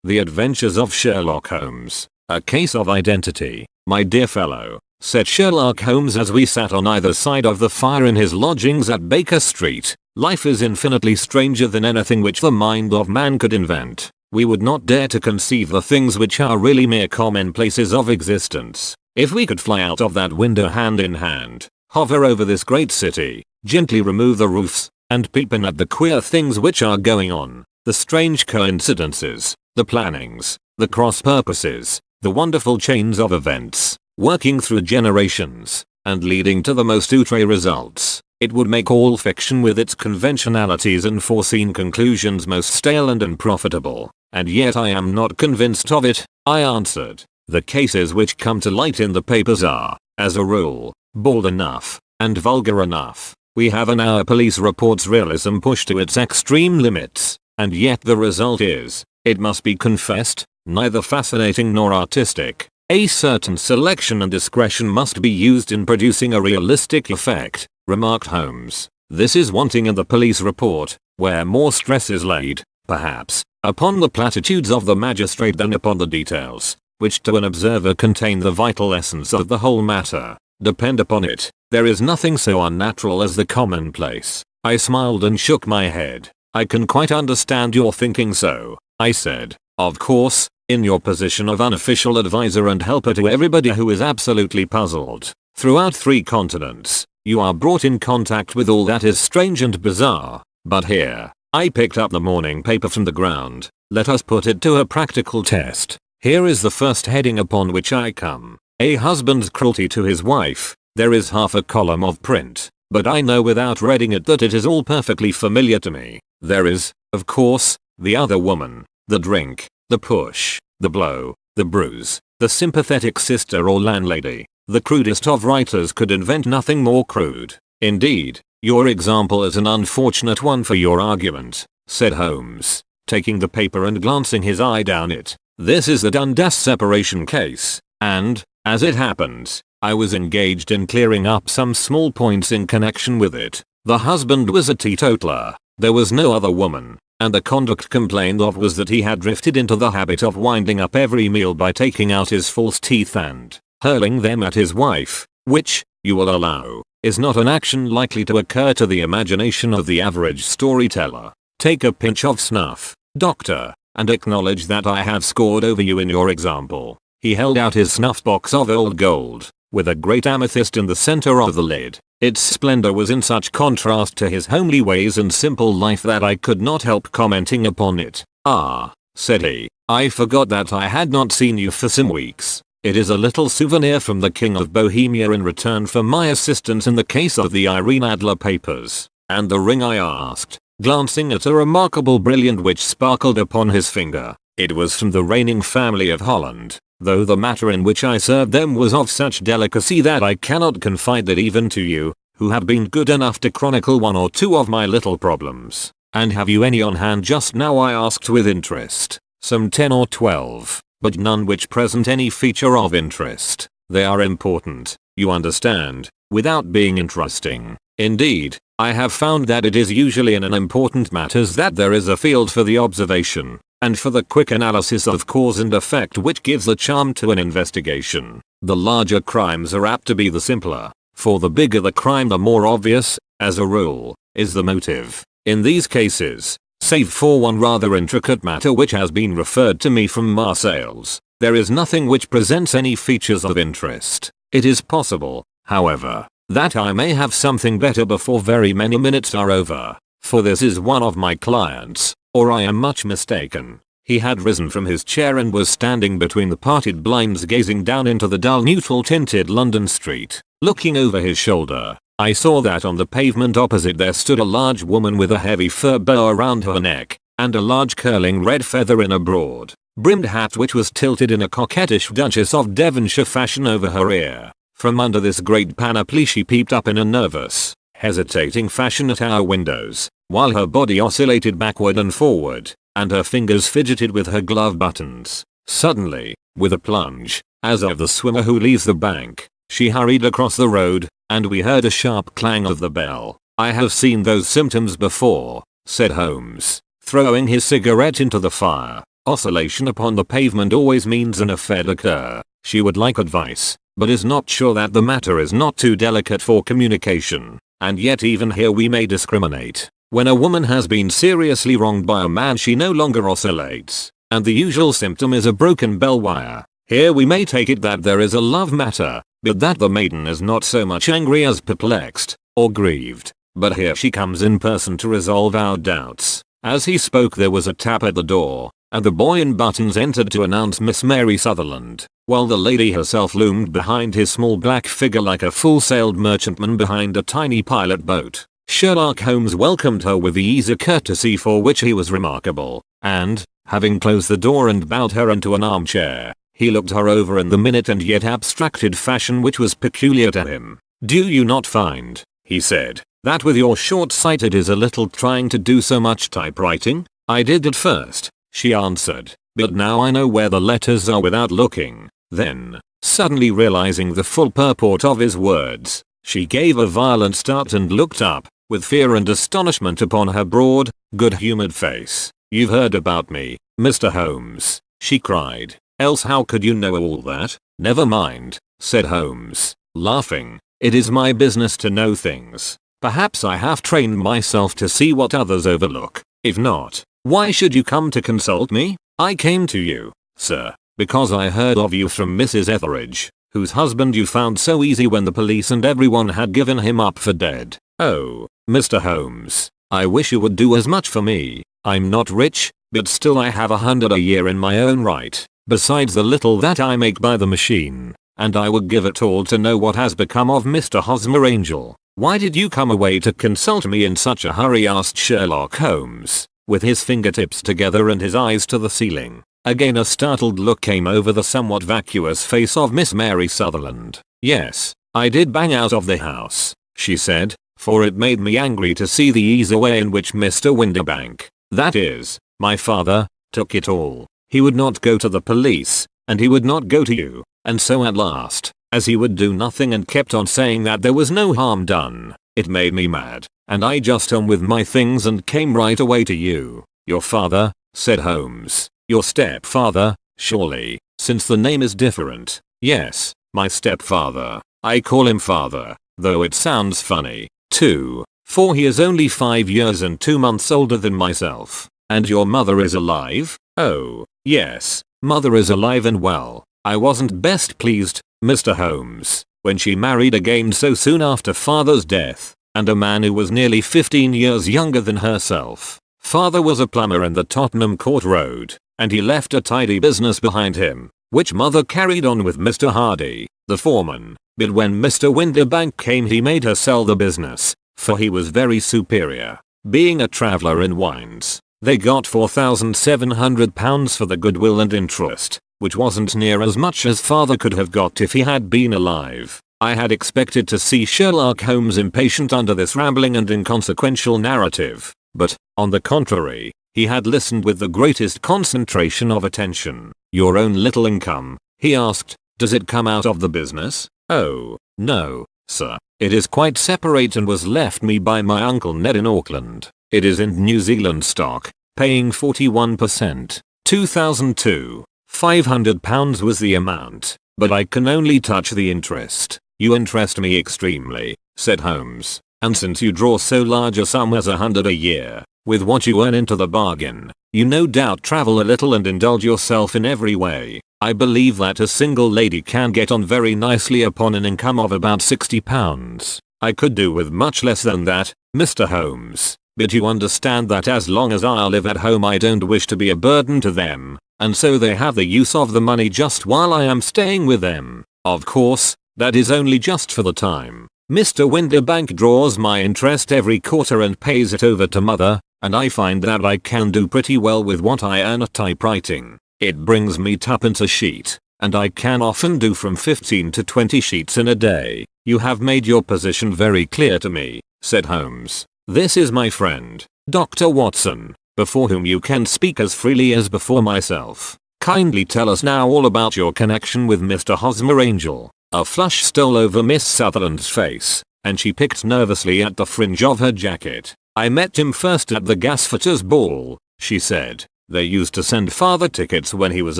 The Adventures of Sherlock Holmes, A Case of Identity. My dear fellow, said Sherlock Holmes as we sat on either side of the fire in his lodgings at Baker Street, life is infinitely stranger than anything which the mind of man could invent. We would not dare to conceive the things which are really mere commonplaces of existence. If we could fly out of that window hand in hand, hover over this great city, gently remove the roofs, and peep in at the queer things which are going on, the strange coincidences, the plannings, the cross purposes, the wonderful chains of events, working through generations, and leading to the most outre results, it would make all fiction with its conventionalities and foreseen conclusions most stale and unprofitable. And yet I am not convinced of it, I answered. The cases which come to light in the papers are, as a rule, bald enough, and vulgar enough. We have in our police reports realism pushed to its extreme limits, and yet the result is, it must be confessed, neither fascinating nor artistic. A certain selection and discretion must be used in producing a realistic effect, remarked Holmes. This is wanting in the police report, where more stress is laid, perhaps, upon the platitudes of the magistrate than upon the details, which to an observer contain the vital essence of the whole matter. Depend upon it, there is nothing so unnatural as the commonplace. I smiled and shook my head. I can quite understand your thinking so, I said. Of course, in your position of unofficial advisor and helper to everybody who is absolutely puzzled, throughout 3 continents, you are brought in contact with all that is strange and bizarre. But here, I picked up the morning paper from the ground. Let us put it to a practical test. Here is the first heading upon which I come. A husband's cruelty to his wife. There is half a column of print, but I know without reading it that it is all perfectly familiar to me. There is, of course, the other woman, the drink, the push, the blow, the bruise, the sympathetic sister or landlady. The crudest of writers could invent nothing more crude. Indeed, your example is an unfortunate one for your argument, said Holmes, taking the paper and glancing his eye down it. This is the Dundas separation case, and, as it happens, I was engaged in clearing up some small points in connection with it. The husband was a teetotaler, there was no other woman, and the conduct complained of was that he had drifted into the habit of winding up every meal by taking out his false teeth and hurling them at his wife, which, you will allow, is not an action likely to occur to the imagination of the average storyteller. Take a pinch of snuff, doctor, and acknowledge that I have scored over you in your example. He held out his snuff box of old gold, with a great amethyst in the center of the lid. Its splendor was in such contrast to his homely ways and simple life that I could not help commenting upon it. Ah, said he, I forgot that I had not seen you for some weeks. It is a little souvenir from the King of Bohemia in return for my assistance in the case of the Irene Adler papers. And the ring, I asked, glancing at a remarkable brilliant which sparkled upon his finger. It was from the reigning family of Holland, though the matter in which I served them was of such delicacy that I cannot confide it even to you, who have been good enough to chronicle 1 or 2 of my little problems. And have you any on hand just now? I asked with interest. Some 10 or 12. But none which present any feature of interest. They are important, you understand, without being interesting. Indeed, I have found that it is usually in unimportant matters that there is a field for the observation, and for the quick analysis of cause and effect which gives the charm to an investigation. The larger crimes are apt to be the simpler, for the bigger the crime the more obvious, as a rule, is the motive. In these cases, save for one rather intricate matter which has been referred to me from Marseilles, there is nothing which presents any features of interest. It is possible, however, that I may have something better before very many minutes are over, for this is one of my clients, or I am much mistaken. He had risen from his chair and was standing between the parted blinds gazing down into the dull neutral tinted London street, looking over his shoulder. I saw that on the pavement opposite there stood a large woman with a heavy fur boa around her neck, and a large curling red feather in a broad, brimmed hat which was tilted in a coquettish Duchess of Devonshire fashion over her ear. From under this great panoply she peeped up in a nervous, hesitating fashion at our windows, while her body oscillated backward and forward, and her fingers fidgeted with her glove buttons. Suddenly, with a plunge, as of the swimmer who leaves the bank, she hurried across the road, and we heard a sharp clang of the bell. I have seen those symptoms before, said Holmes, throwing his cigarette into the fire. Oscillation upon the pavement always means an affair occur. She would like advice, but is not sure that the matter is not too delicate for communication. And yet even here we may discriminate. When a woman has been seriously wronged by a man, she no longer oscillates, and the usual symptom is a broken bell wire. Here we may take it that there is a love matter, but that the maiden is not so much angry as perplexed, or grieved. But here she comes in person to resolve our doubts. As he spoke there was a tap at the door, and the boy in buttons entered to announce Miss Mary Sutherland, while the lady herself loomed behind his small black figure like a full-sailed merchantman behind a tiny pilot boat. Sherlock Holmes welcomed her with the easy courtesy for which he was remarkable, and, having closed the door and bowed her into an armchair, he looked her over in the minute and yet abstracted fashion which was peculiar to him. "Do you not find," he said, "that with your short sight it is a little trying to do so much typewriting?" "I did at first," she answered, "but now I know where the letters are without looking." Then, suddenly realizing the full purport of his words, she gave a violent start and looked up, with fear and astonishment upon her broad, good-humored face. "You've heard about me, Mr. Holmes," she cried, "else how could you know all that?" "Never mind," said Holmes, laughing, "it is my business to know things. Perhaps I have trained myself to see what others overlook. If not, why should you come to consult me?" "I came to you, sir, because I heard of you from Mrs. Etheridge, whose husband you found so easy when the police and everyone had given him up for dead." "Oh, Mr. Holmes, I wish you would do as much for me. I'm not rich, but still I have 100 a year in my own right, besides the little that I make by the machine, and I would give it all to know what has become of Mr. Hosmer Angel." "Why did you come away to consult me in such a hurry?" asked Sherlock Holmes, with his fingertips together and his eyes to the ceiling. Again a startled look came over the somewhat vacuous face of Miss Mary Sutherland. "Yes, I did bang out of the house," she said, "for it made me angry to see the easy way in which Mr. Windibank, that is, my father, took it all. He would not go to the police, and he would not go to you, and so at last, as he would do nothing and kept on saying that there was no harm done, it made me mad, and I just home with my things and came right away to you." "Your father," said Holmes. "Your stepfather, surely, since the name is different." "Yes, my stepfather. I call him father, though it sounds funny, too, for he is only 5 years and 2 months older than myself." "And your mother is alive?" "Oh, yes, mother is alive and well. I wasn't best pleased, Mr. Holmes, when she married again so soon after father's death, and a man who was nearly 15 years younger than herself. Father was a plumber in the Tottenham Court Road, and he left a tidy business behind him, which mother carried on with Mr. Hardy, the foreman, but when Mr. Windibank came he made her sell the business, for he was very superior, being a traveller in wines. They got £4,700 for the goodwill and interest, which wasn't near as much as father could have got if he had been alive." I had expected to see Sherlock Holmes impatient under this rambling and inconsequential narrative, but, on the contrary, he had listened with the greatest concentration of attention. "Your own little income?" he asked. "Does it come out of the business?" "Oh, no, sir. It is quite separate and was left me by my Uncle Ned in Auckland. It is in New Zealand stock, paying 41%. £2,500 was the amount, but I can only touch the interest." "You interest me extremely," said Holmes, "and since you draw so large a sum as 100 a year, with what you earn into the bargain, you no doubt travel a little and indulge yourself in every way. I believe that a single lady can get on very nicely upon an income of about £60. I could do with much less than that, Mr. Holmes, but you understand that as long as I live at home I don't wish to be a burden to them, and so they have the use of the money just while I am staying with them. Of course, that is only just for the time. Mr. Windibank draws my interest every quarter and pays it over to mother, and I find that I can do pretty well with what I earn at typewriting. It brings me tuppence a sheet, and I can often do from 15 to 20 sheets in a day." "You have made your position very clear to me," said Holmes. "This is my friend, Dr. Watson, before whom you can speak as freely as before myself. Kindly tell us now all about your connection with Mr. Hosmer Angel." A flush stole over Miss Sutherland's face, and she picked nervously at the fringe of her jacket. "I met him first at the gasfitters' ball," she said. They used to send father tickets when he was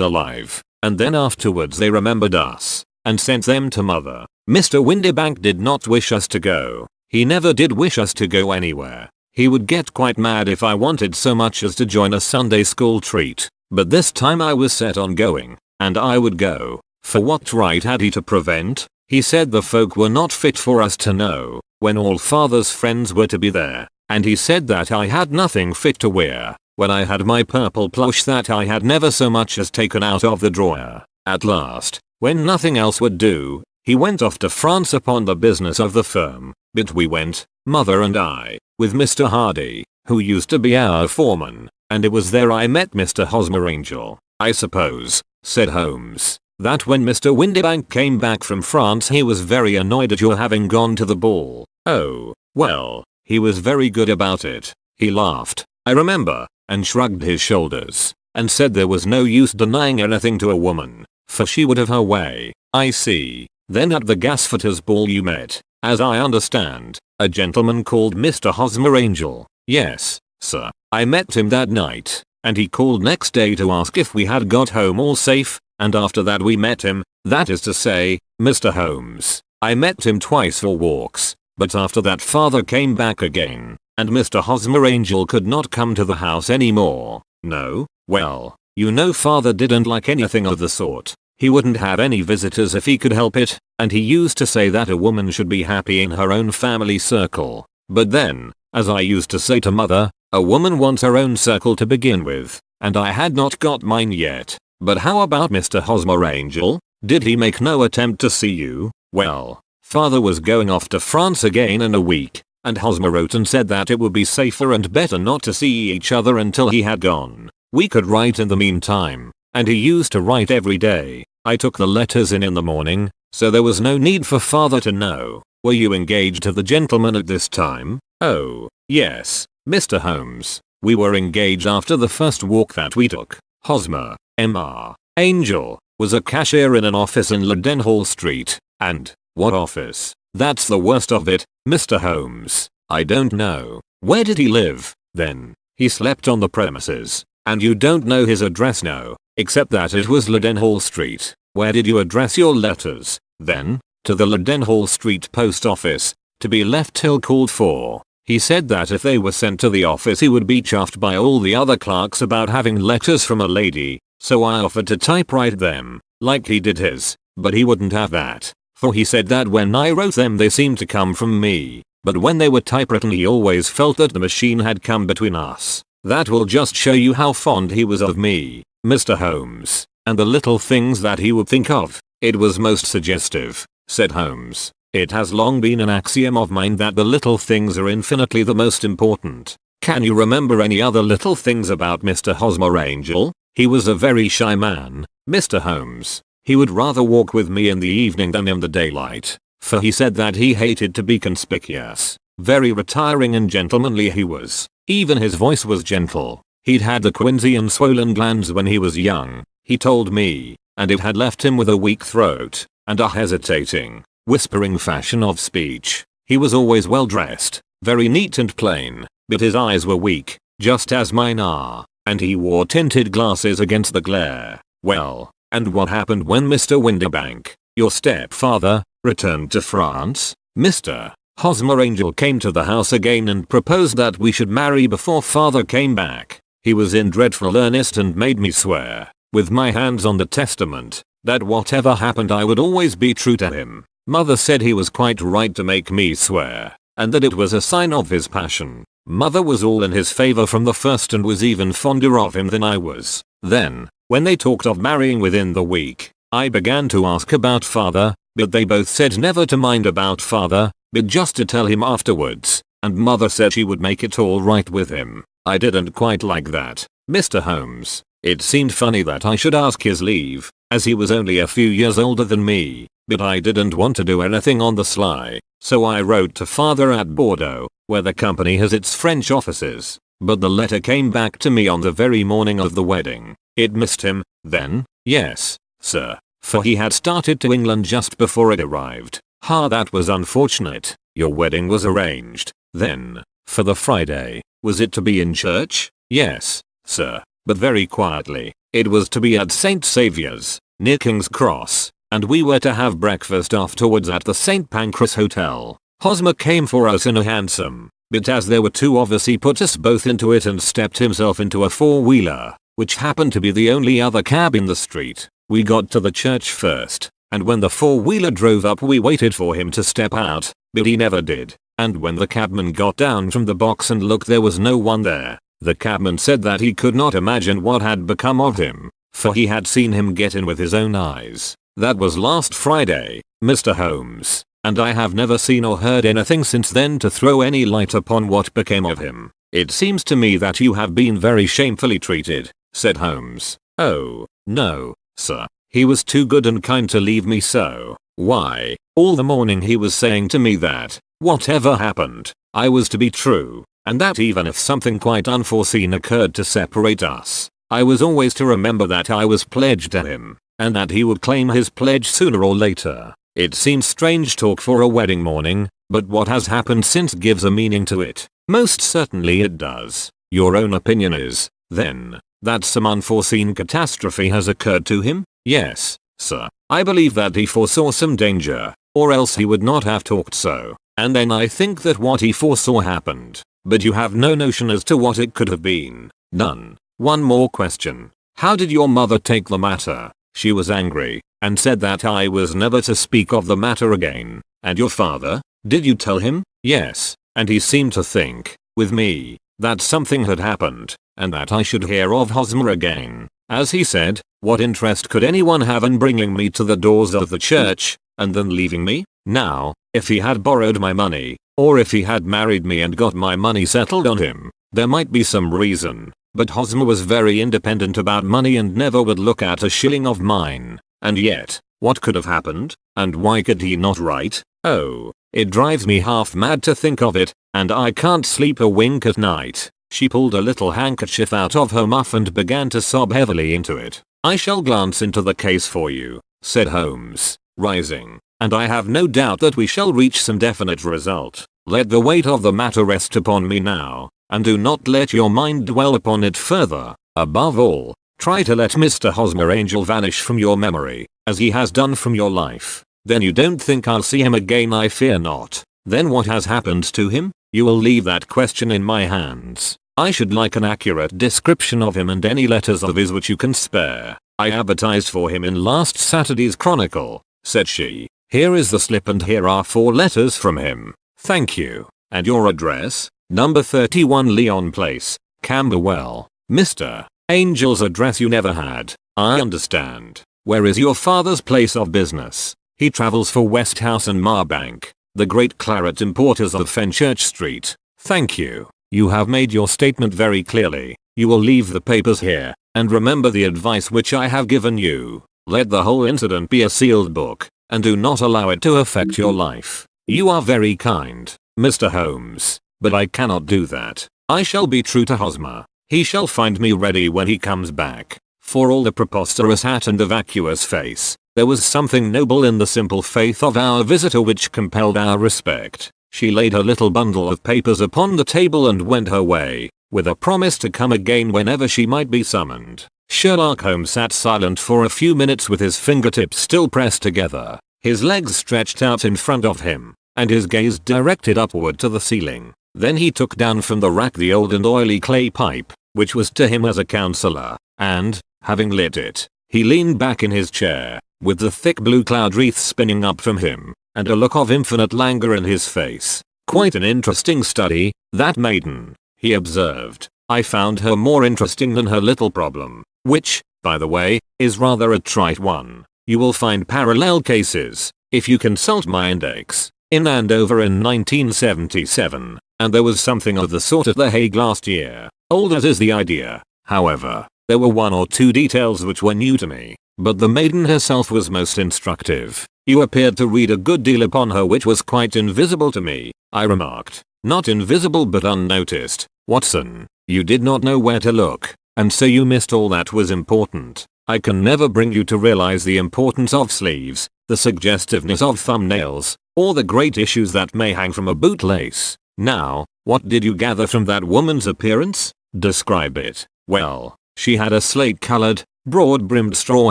alive, and then afterwards they remembered us and sent them to mother. Mr. Windibank did not wish us to go. He never did wish us to go anywhere. He would get quite mad if I wanted so much as to join a Sunday school treat, but this time I was set on going, and I would go. For what right had he to prevent? He said the folk were not fit for us to know, when all father's friends were to be there, and he said that I had nothing fit to wear, when I had my purple plush that I had never so much as taken out of the drawer. At last, when nothing else would do, he went off to France upon the business of the firm, but we went, mother and I, with Mr. Hardy, who used to be our foreman, and it was there I met Mr. Hosmer Angel. I suppose, said Holmes, that when Mr. Windibank came back from France he was very annoyed at your having gone to the ball. Oh, well, he was very good about it. He laughed, I remember, and shrugged his shoulders, and said there was no use denying anything to a woman, for she would have her way. I see. Then at the Gasfitters ball you met, as I understand, a gentleman called Mr. Hosmer Angel. Yes, sir. I met him that night, and he called next day to ask if we had got home all safe, and after that we met him, that is to say, Mr. Holmes. I met him twice for walks, but after that father came back again, and Mr. Hosmer Angel could not come to the house anymore. No? Well, you know father didn't like anything of the sort. He wouldn't have any visitors if he could help it, and he used to say that a woman should be happy in her own family circle. But then, as I used to say to mother, a woman wants her own circle to begin with, and I had not got mine yet. But how about Mr. Hosmer Angel? Did he make no attempt to see you? Well, father was going off to France again in a week, and Hosmer wrote and said that it would be safer and better not to see each other until he had gone. We could write in the meantime, and he used to write every day. I took the letters in the morning, so there was no need for father to know. Were you engaged to the gentleman at this time? Oh, yes, Mr. Holmes. We were engaged after the first walk that we took. Hosmer, M.R. Angel, was a cashier in an office in Leadenhall Street, and, what office? That's the worst of it, Mr. Holmes. I don't know. Where did he live, then? He slept on the premises, and you don't know his address? No, except that it was Leadenhall Street. Where did you address your letters, then? To the Leadenhall Street post office, to be left till called for. He said that if they were sent to the office he would be chuffed by all the other clerks about having letters from a lady, so I offered to typewrite them, like he did his, but he wouldn't have that, for he said that when I wrote them they seemed to come from me, but when they were typewritten he always felt that the machine had come between us. That will just show you how fond he was of me, Mr. Holmes, and the little things that he would think of. It was most suggestive, said Holmes. It has long been an axiom of mine that the little things are infinitely the most important. Can you remember any other little things about Mr. Hosmer Angel? He was a very shy man, Mr. Holmes. He would rather walk with me in the evening than in the daylight, for he said that he hated to be conspicuous. Very retiring and gentlemanly he was. Even his voice was gentle. He'd had the quinsy and swollen glands when he was young, he told me, and it had left him with a weak throat, and a hesitating, whispering fashion of speech. He was always well dressed, very neat and plain, but his eyes were weak, just as mine are, and he wore tinted glasses against the glare. Well, and what happened when Mr. Windibank, your stepfather, returned to France? Mr. Hosmer Angel came to the house again and proposed that we should marry before father came back. He was in dreadful earnest and made me swear, with my hands on the testament, that whatever happened I would always be true to him. Mother said he was quite right to make me swear, and that it was a sign of his passion. Mother was all in his favor from the first and was even fonder of him than I was. Then, when they talked of marrying within the week, I began to ask about father, but they both said never to mind about father, but just to tell him afterwards, and mother said she would make it all right with him. I didn't quite like that, Mr. Holmes. It seemed funny that I should ask his leave, as he was only a few years older than me, but I didn't want to do anything on the sly, so I wrote to father at Bordeaux, where the company has its French offices, but the letter came back to me on the very morning of the wedding. It missed him, then? Yes, sir, for he had started to England just before it arrived. That was unfortunate. Your wedding was arranged, then, for the Friday. Was it to be in church? Yes, sir. but very quietly. It was to be at St. Saviour's, near King's Cross, and we were to have breakfast afterwards at the St. Pancras Hotel. Hosmer came for us in a hansom, but as there were two of us he put us both into it and stepped himself into a four-wheeler, which happened to be the only other cab in the street. We got to the church first, and when the four-wheeler drove up we waited for him to step out, but he never did. And when the cabman got down from the box and looked, there was no one there. The cabman said that he could not imagine what had become of him, for he had seen him get in with his own eyes. That was last Friday, Mr. Holmes, and I have never seen or heard anything since then to throw any light upon what became of him. It seems to me that you have been very shamefully treated, said Holmes. Oh, no, sir. He was too good and kind to leave me so. Why, all the morning he was saying to me that, whatever happened, I was to be true, and that even if something quite unforeseen occurred to separate us, I was always to remember that I was pledged to him, and that he would claim his pledge sooner or later. It seems strange talk for a wedding morning, but what has happened since gives a meaning to it. Most certainly it does. Your own opinion is, then, that some unforeseen catastrophe has occurred to him? Yes, sir. I believe that he foresaw some danger, or else he would not have talked so, and then I think that what he foresaw happened, but you have no notion as to what it could have been. None. One more question. How did your mother take the matter? She was angry, and said that I was never to speak of the matter again. And your father? Did you tell him? Yes, and he seemed to think, with me, that something had happened, and that I should hear of Hosmer again. As he said, what interest could anyone have in bringing me to the doors of the church, and then leaving me? Now, if he had borrowed my money, or if he had married me and got my money settled on him, there might be some reason, but Hosmer was very independent about money and never would look at a shilling of mine. And yet, what could have happened, and why could he not write? Oh, it drives me half mad to think of it, and I can't sleep a wink at night. She pulled a little handkerchief out of her muff and began to sob heavily into it. I shall glance into the case for you, said Holmes, rising, and I have no doubt that we shall reach some definite result. Let the weight of the matter rest upon me now, and do not let your mind dwell upon it further. Above all, try to let Mr. Hosmer Angel vanish from your memory, as he has done from your life. Then you don't think I'll see him again? I fear not. Then what has happened to him? You will leave that question in my hands. I should like an accurate description of him and any letters of his which you can spare. I advertised for him in last Saturday's Chronicle, said she. Here is the slip and here are 4 letters from him. Thank you. And your address? Number 31 Leon Place, Camberwell. Mr. Angel's address you never had. I understand. Where is your father's place of business? He travels for Westhouse and Marbank, the great claret importers of Fenchurch Street. Thank you. You have made your statement very clearly. You will leave the papers here, and remember the advice which I have given you. Let the whole incident be a sealed book, and do not allow it to affect your life. You are very kind, Mr. Holmes, but I cannot do that. I shall be true to Hosmer. He shall find me ready when he comes back. For all the preposterous hat and the vacuous face, there was something noble in the simple faith of our visitor which compelled our respect. She laid her little bundle of papers upon the table and went her way, with a promise to come again whenever she might be summoned. Sherlock Holmes sat silent for a few minutes with his fingertips still pressed together, his legs stretched out in front of him, and his gaze directed upward to the ceiling. Then he took down from the rack the old and oily clay pipe, which was to him as a counselor, and, having lit it, he leaned back in his chair, with the thick blue cloud wreath spinning up from him, and a look of infinite languor in his face. Quite an interesting study, that maiden, he observed. I found her more interesting than her little problem, which, by the way, is rather a trite one. You will find parallel cases, if you consult my index, in Andover in 1977, and there was something of the sort at The Hague last year. Old as is the idea, however, there were 1 or 2 details which were new to me, but the maiden herself was most instructive. You appeared to read a good deal upon her which was quite invisible to me, I remarked. Not invisible but unnoticed, Watson. You did not know where to look, and so you missed all that was important. I can never bring you to realize the importance of sleeves, the suggestiveness of thumbnails, or the great issues that may hang from a bootlace. Now, what did you gather from that woman's appearance? Describe it. Well, She had a slate-colored, broad-brimmed straw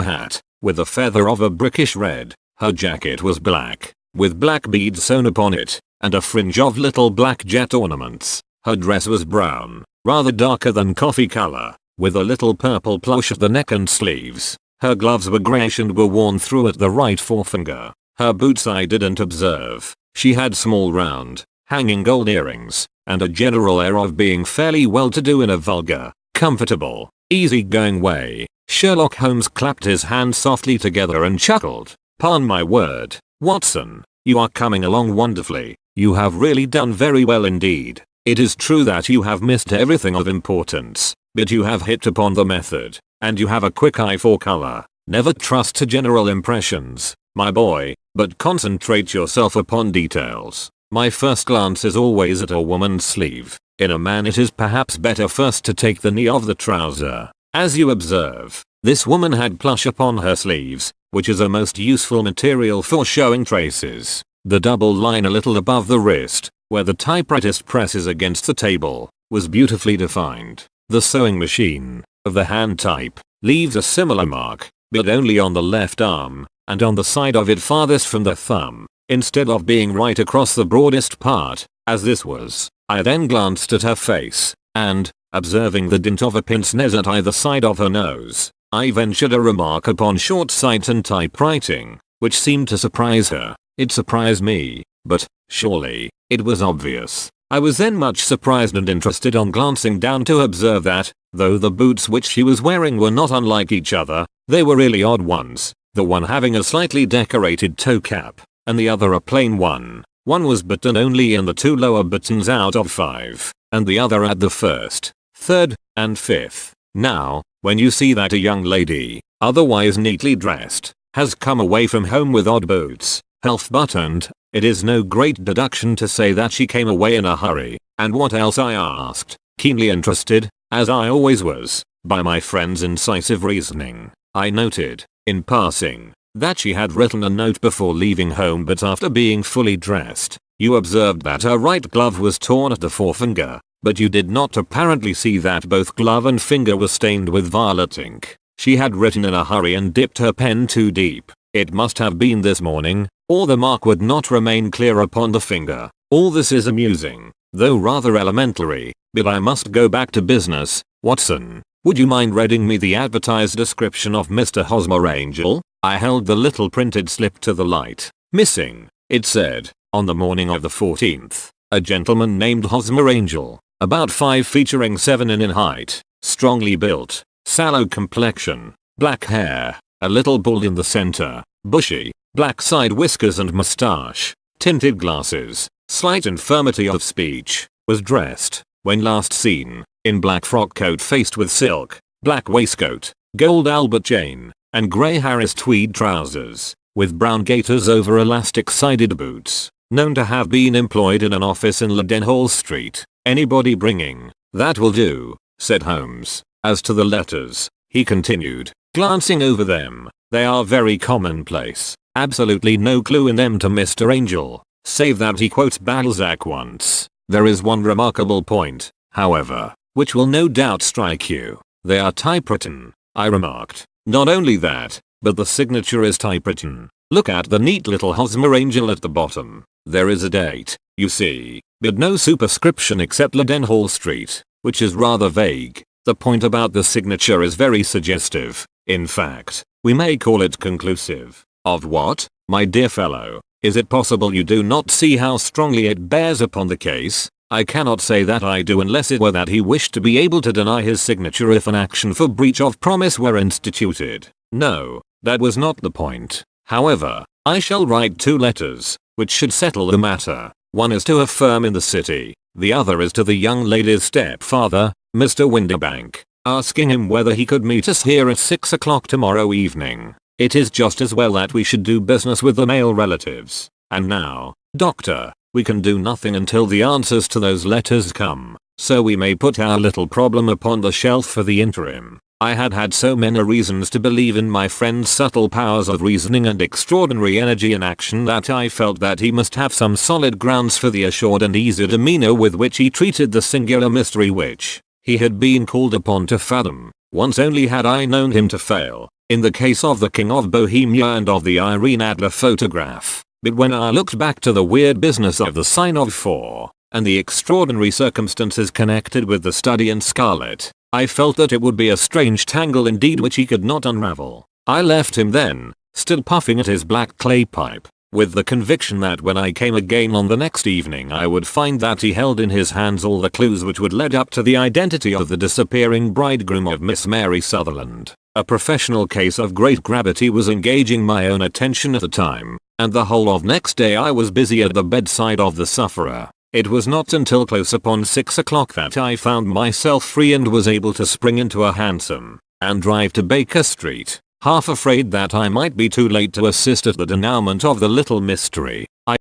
hat, with a feather of a brickish red. Her jacket was black, with black beads sewn upon it, and a fringe of little black jet ornaments. Her dress was brown, rather darker than coffee color, with a little purple plush at the neck and sleeves. Her gloves were greyish and were worn through at the right forefinger. Her boots I didn't observe. She had small round, hanging gold earrings, and a general air of being fairly well-to-do in a vulgar, comfortable, easy-going way. Sherlock Holmes clapped his hands softly together and chuckled. "'Pon my word, Watson, you are coming along wonderfully. You have really done very well indeed. It is true that you have missed everything of importance, but you have hit upon the method, and you have a quick eye for color. Never trust to general impressions, my boy, but concentrate yourself upon details. My first glance is always at a woman's sleeve. In a man it is perhaps better first to take the knee of the trouser. As you observe, this woman had plush upon her sleeves, which is a most useful material for showing traces. The double line a little above the wrist, where the typewriter presses against the table, was beautifully defined. The sewing machine, of the hand type, leaves a similar mark, but only on the left arm, and on the side of it farthest from the thumb, instead of being right across the broadest part, as this was. I then glanced at her face, and, observing the dint of a pince-nez at either side of her nose, I ventured a remark upon short sight and typewriting, which seemed to surprise her. It surprised me, but, surely, it was obvious. I was then much surprised and interested on glancing down to observe that, though the boots which she was wearing were not unlike each other, they were really odd ones, the one having a slightly decorated toe cap, and the other a plain one. One was buttoned only in the 2 lower buttons out of 5, and the other at the 1st, 3rd, and 5th. Now, when you see that a young lady, otherwise neatly dressed, has come away from home with odd boots, half buttoned, it is no great deduction to say that she came away in a hurry. And what else, I asked, keenly interested, as I always was, by my friend's incisive reasoning. I noted, in passing, that she had written a note before leaving home, but after being fully dressed. You observed that her right glove was torn at the forefinger, but you did not apparently see that both glove and finger were stained with violet ink. She had written in a hurry and dipped her pen too deep. It must have been this morning, or the mark would not remain clear upon the finger. All this is amusing, though rather elementary, but I must go back to business. Watson, would you mind reading me the advertised description of Mr. Hosmer Angel? I held the little printed slip to the light. Missing, it said, on the morning of the 14th, a gentleman named Hosmer Angel, about 5 featuring 7 in height, strongly built, sallow complexion, black hair, a little bald in the center, bushy, black side whiskers and mustache, tinted glasses, slight infirmity of speech, was dressed, when last seen, in black frock coat faced with silk, black waistcoat, gold Albert chain, and grey Harris tweed trousers, with brown gaiters over elastic-sided boots, known to have been employed in an office in Leadenhall Street. Anybody bringing? That will do, said Holmes. As to the letters, he continued, glancing over them, they are very commonplace, absolutely no clue in them to Mr. Angel, save that he quotes Balzac once. There is one remarkable point, however, which will no doubt strike you. They are typewritten, I remarked. Not only that, but the signature is typewritten. Look at the neat little Hosmer Angel at the bottom. There is a date, you see, but no superscription except Leadenhall Street, which is rather vague. The point about the signature is very suggestive. In fact, we may call it conclusive. Of what, my dear fellow? Is it possible you do not see how strongly it bears upon the case? I cannot say that I do, unless it were that he wished to be able to deny his signature if an action for breach of promise were instituted. No, that was not the point. However, I shall write 2 letters, which should settle the matter. One is to a firm in the city, the other is to the young lady's stepfather, Mr. Windibank, asking him whether he could meet us here at 6 o'clock tomorrow evening. It is just as well that we should do business with the male relatives. And now, Doctor, we can do nothing until the answers to those letters come, so we may put our little problem upon the shelf for the interim. I had so many reasons to believe in my friend's subtle powers of reasoning and extraordinary energy in action that I felt that he must have some solid grounds for the assured and easy demeanor with which he treated the singular mystery which he had been called upon to fathom. Once only had I known him to fail, in the case of the King of Bohemia and of the Irene Adler photograph. But when I looked back to the weird business of the sign of 4, and the extraordinary circumstances connected with the study in Scarlet, I felt that it would be a strange tangle indeed which he could not unravel. I left him then, still puffing at his black clay pipe, with the conviction that when I came again on the next evening I would find that he held in his hands all the clues which would lead up to the identity of the disappearing bridegroom of Miss Mary Sutherland. A professional case of great gravity was engaging my own attention at the time, and the whole of next day I was busy at the bedside of the sufferer. It was not until close upon 6 o'clock that I found myself free and was able to spring into a hansom and drive to Baker Street, half afraid that I might be too late to assist at the denouement of the little mystery. I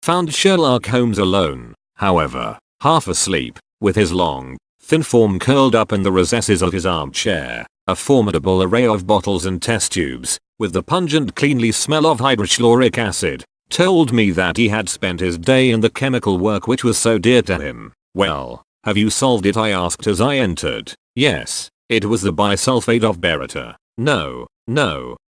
found Sherlock Holmes alone, however, half asleep, with his long, thin form curled up in the recesses of his armchair, a formidable array of bottles and test tubes, with the pungent cleanly smell of hydrochloric acid, told me that he had spent his day in the chemical work which was so dear to him. "Well, have you solved it?" I asked as I entered. "Yes, it was the bisulfate of baryta." No,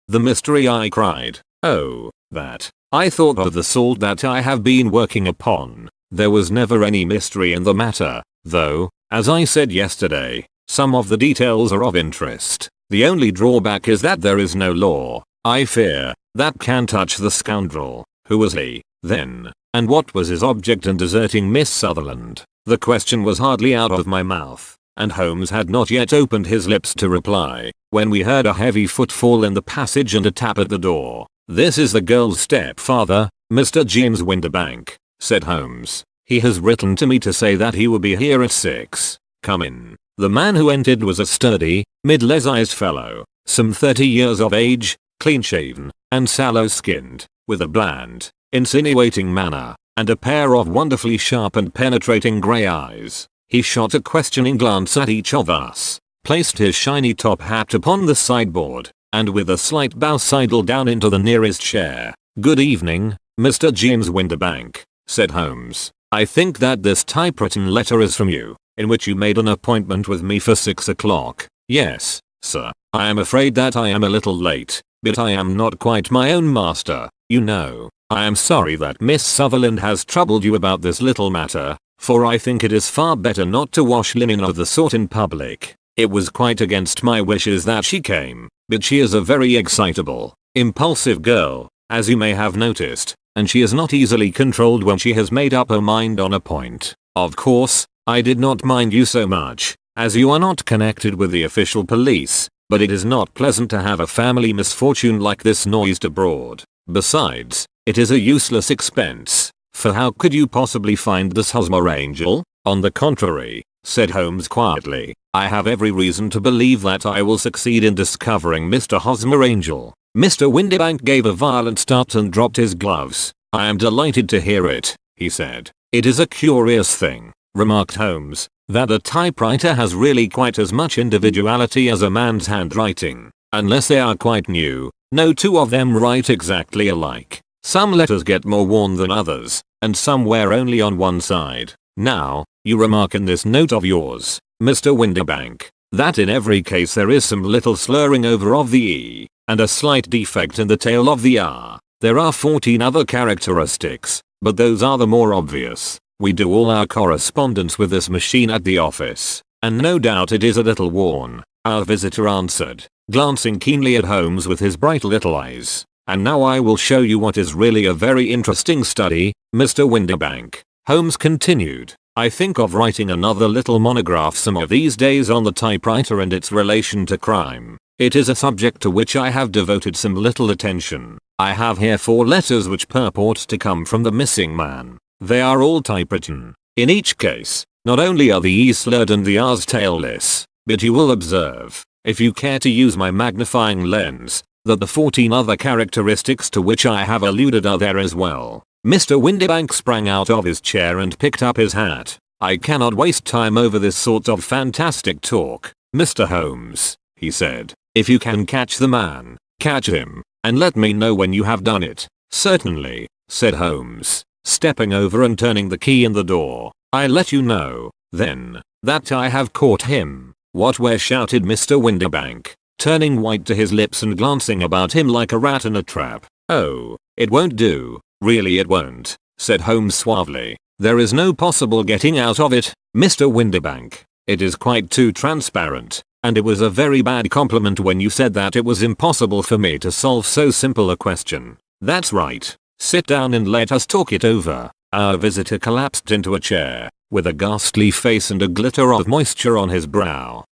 the mystery," I cried. "Oh, that. I thought of the salt that I have been working upon. There was never any mystery in the matter, though, as I said yesterday, some of the details are of interest. The only drawback is that there is no law, I fear, that can touch the scoundrel. Who was he, then, and what was his object in deserting Miss Sutherland?" The question was hardly out of my mouth, and Holmes had not yet opened his lips to reply, when we heard a heavy footfall in the passage and a tap at the door. "This is the girl's stepfather, Mr. James Windibank," said Holmes. "He has written to me to say that he will be here at 6. Come in." The man who entered was a sturdy, middle-sized fellow, some 30 years of age, clean-shaven, and sallow-skinned, with a bland, insinuating manner, and a pair of wonderfully sharp and penetrating grey eyes. He shot a questioning glance at each of us, placed his shiny top hat upon the sideboard, and with a slight bow sidled down into the nearest chair. "Good evening, Mr. James Windibank," said Holmes. "I think that this typewritten letter is from you, in which you made an appointment with me for 6 o'clock. "Yes, sir. I am afraid that I am a little late, but I am not quite my own master, you know. I am sorry that Miss Sutherland has troubled you about this little matter, for I think it is far better not to wash linen of the sort in public. It was quite against my wishes that she came, but she is a very excitable, impulsive girl, as you may have noticed, and she is not easily controlled when she has made up her mind on a point. Of course, I did not mind you so much, as you are not connected with the official police, but it is not pleasant to have a family misfortune like this noised abroad. Besides, it is a useless expense, for how could you possibly find this Hosmer Angel? On the contrary, said Holmes quietly, I have every reason to believe that I will succeed in discovering Mr. Hosmer Angel. Mr. Windibank gave a violent start and dropped his gloves. I am delighted to hear it, he said. It is a curious thing, remarked Holmes, that a typewriter has really quite as much individuality as a man's handwriting. Unless they are quite new, no two of them write exactly alike. Some letters get more worn than others, and some wear only on one side. Now, you remark in this note of yours, Mr. Windibank, that in every case there is some little slurring over of the E, and a slight defect in the tail of the R. There are 14 other characteristics, but those are the more obvious. We do all our correspondence with this machine at the office, and no doubt it is a little worn, our visitor answered, glancing keenly at Holmes with his bright little eyes. And now I will show you what is really a very interesting study, Mr. Windibank. Holmes continued, I think of writing another little monograph some of these days on the typewriter and its relation to crime. It is a subject to which I have devoted some little attention. I have here 4 letters which purport to come from the missing man. They are all typewritten. In each case, not only are the E's slurred and the R's tailless, but you will observe, if you care to use my magnifying lens, that the 14 other characteristics to which I have alluded are there as well. Mr. Windibank sprang out of his chair and picked up his hat. I cannot waste time over this sort of fantastic talk, Mr. Holmes, he said. If you can catch the man, catch him, and let me know when you have done it. Certainly, said Holmes, stepping over and turning the key in the door. I'll let you know, then, that I have caught him. What where?" shouted Mr. Windibank, turning white to his lips and glancing about him like a rat in a trap. "Oh, it won't do, really it won't," said Holmes suavely. "There is no possible getting out of it, Mr. Windibank. It is quite too transparent, and it was a very bad compliment when you said that it was impossible for me to solve so simple a question." "That's right. Sit down and let us talk it over." Our visitor collapsed into a chair, with a ghastly face and a glitter of moisture on his brow.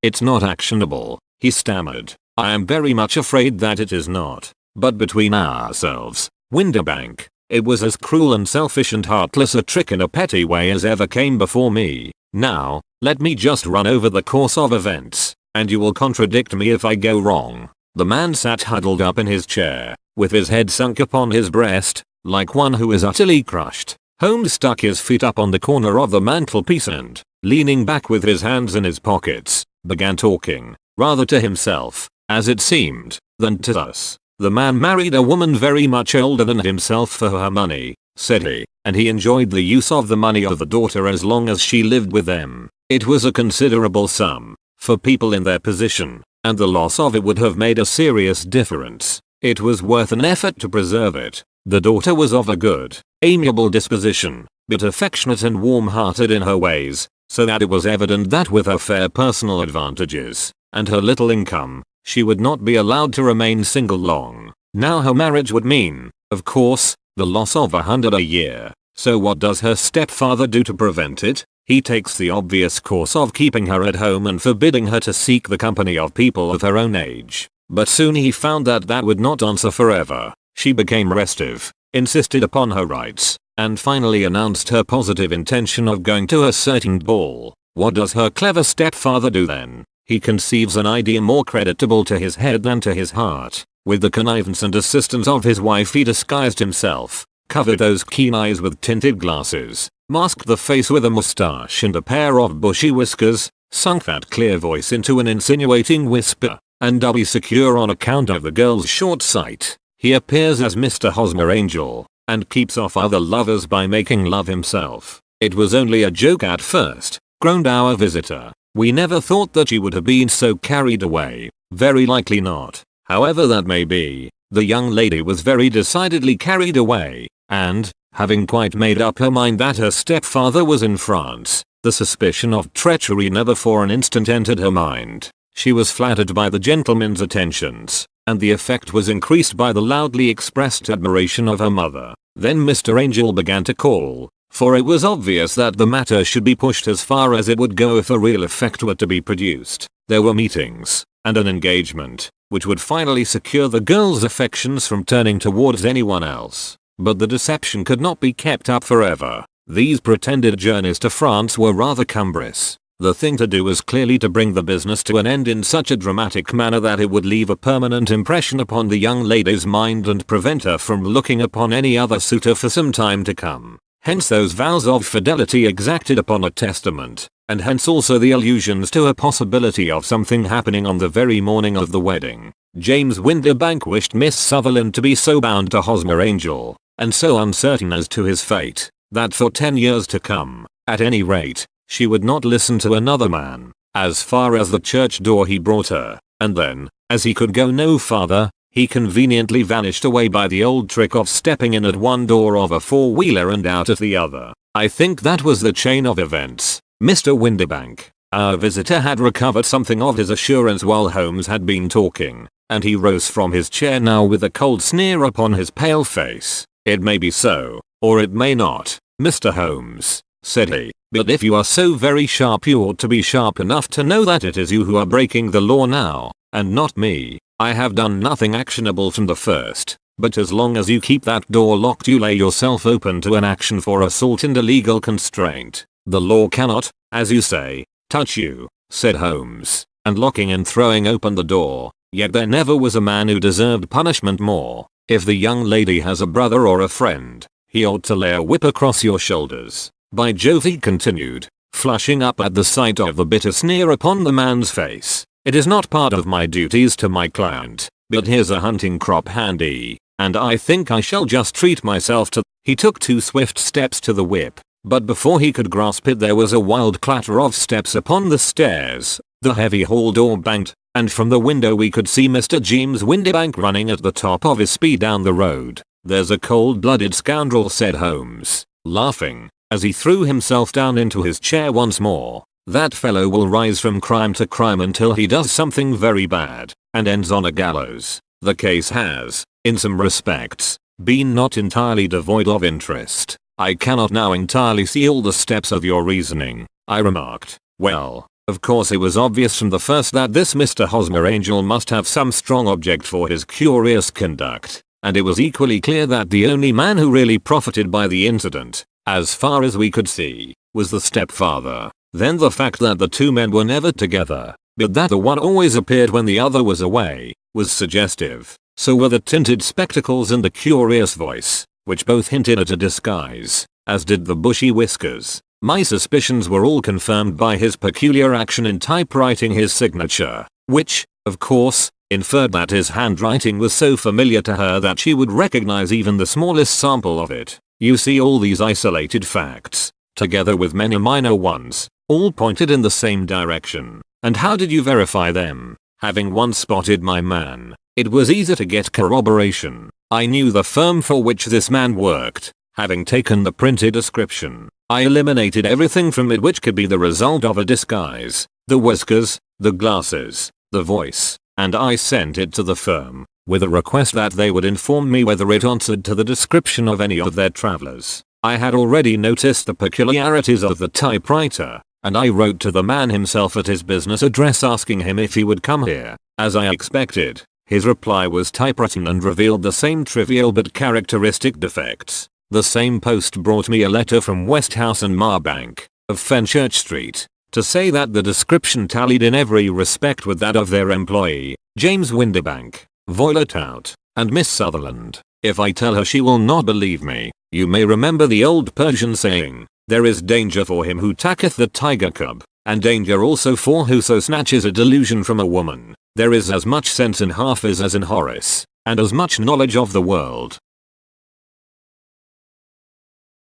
It's not actionable," he stammered. "I am very much afraid that it is not. But between ourselves, Windibank, it was as cruel and selfish and heartless a trick in a petty way as ever came before me. Now, let me just run over the course of events, and you will contradict me if I go wrong." The man sat huddled up in his chair, with his head sunk upon his breast, like one who is utterly crushed. Holmes stuck his feet up on the corner of the mantelpiece and, leaning back with his hands in his pockets, began talking, rather to himself, as it seemed, than to us. "The man married a woman very much older than himself for her money," said he, "and he enjoyed the use of the money of the daughter as long as she lived with them. It was a considerable sum, for people in their position, and the loss of it would have made a serious difference. It was worth an effort to preserve it. The daughter was of a good, amiable disposition, but affectionate and warm-hearted in her ways, so that it was evident that with her fair personal advantages, and her little income, she would not be allowed to remain single long. Now her marriage would mean, of course, the loss of £100 a year. So what does her stepfather do to prevent it? He takes the obvious course of keeping her at home and forbidding her to seek the company of people of her own age. But soon he found that that would not answer forever. She became restive, insisted upon her rights, and finally announced her positive intention of going to a certain ball. What does her clever stepfather do then? He conceives an idea more creditable to his head than to his heart. With the connivance and assistance of his wife he disguised himself, covered those keen eyes with tinted glasses, masked the face with a moustache and a pair of bushy whiskers, sunk that clear voice into an insinuating whisper, and doubly secure on account of the girl's short sight, he appears as Mr. Hosmer Angel, and keeps off other lovers by making love himself. It was only a joke at first, groaned our visitor. We never thought that she would have been so carried away. Very likely not. However that may be, the young lady was very decidedly carried away, and, having quite made up her mind that her stepfather was in France, the suspicion of treachery never for an instant entered her mind. She was flattered by the gentleman's attentions, and the effect was increased by the loudly expressed admiration of her mother. Then Mr. Angel began to call, for it was obvious that the matter should be pushed as far as it would go if a real effect were to be produced. There were meetings, and an engagement, which would finally secure the girl's affections from turning towards anyone else. But the deception could not be kept up forever. These pretended journeys to France were rather cumbrous. The thing to do was clearly to bring the business to an end in such a dramatic manner that it would leave a permanent impression upon the young lady's mind and prevent her from looking upon any other suitor for some time to come. Hence those vows of fidelity exacted upon a testament, and hence also the allusions to a possibility of something happening on the very morning of the wedding. James Windibank wished Miss Sutherland to be so bound to Hosmer Angel, and so uncertain as to his fate, that for 10 years to come, at any rate, she would not listen to another man. As far as the church door he brought her, and then, as he could go no farther, he conveniently vanished away by the old trick of stepping in at one door of a four-wheeler and out at the other. I think that was the chain of events, Mr. Windibank. Our visitor had recovered something of his assurance while Holmes had been talking, and he rose from his chair now with a cold sneer upon his pale face. "It may be so, or it may not, Mr. Holmes," said he, "but if you are so very sharp you ought to be sharp enough to know that it is you who are breaking the law now, and not me. I have done nothing actionable from the first, but as long as you keep that door locked you lay yourself open to an action for assault and illegal constraint. The law cannot, as you say, touch you," said Holmes, and locking and throwing open the door. "Yet there never was a man who deserved punishment more. If the young lady has a brother or a friend, he ought to lay a whip across your shoulders. By Jove," he continued, flushing up at the sight of the bitter sneer upon the man's face, "it is not part of my duties to my client, but here's a hunting crop handy, and I think I shall just treat myself to—" He took 2 swift steps to the whip, but before he could grasp it there was a wild clatter of steps upon the stairs, the heavy hall door banged, and from the window we could see Mr. James Windibank running at the top of his speed down the road. "There's a cold-blooded scoundrel," said Holmes, laughing, as he threw himself down into his chair once more. "That fellow will rise from crime to crime until he does something very bad, and ends on a gallows." The case has, in some respects, been not entirely devoid of interest. "I cannot now entirely see all the steps of your reasoning," I remarked. "Well, of course it was obvious from the first that this Mr. Hosmer Angel must have some strong object for his curious conduct, and it was equally clear that the only man who really profited by the incident, as far as we could see, was the stepfather. Then the fact that the two men were never together, but that the one always appeared when the other was away, was suggestive. So were the tinted spectacles and the curious voice, which both hinted at a disguise, as did the bushy whiskers. My suspicions were all confirmed by his peculiar action in typewriting his signature, which, of course, inferred that his handwriting was so familiar to her that she would recognize even the smallest sample of it. You see, all these isolated facts, together with many minor ones, all pointed in the same direction. And how did you verify them? Having once spotted my man, it was easy to get corroboration. I knew the firm for which this man worked. Having taken the printed description, I eliminated everything from it which could be the result of a disguise. The whiskers, the glasses, the voice, and I sent it to the firm, with a request that they would inform me whether it answered to the description of any of their travelers. I had already noticed the peculiarities of the typewriter, and I wrote to the man himself at his business address asking him if he would come here. As I expected, his reply was typewritten and revealed the same trivial but characteristic defects. The same post brought me a letter from Westhouse and Marbank, of Fenchurch Street, to say that the description tallied in every respect with that of their employee, James Windibank, Voilet out, and Miss Sutherland. If I tell her she will not believe me. You may remember the old Persian saying, "There is danger for him who taketh the tiger cub, and danger also for whoso snatches a delusion from a woman." There is as much sense in Hafiz as in Horace, and as much knowledge of the world,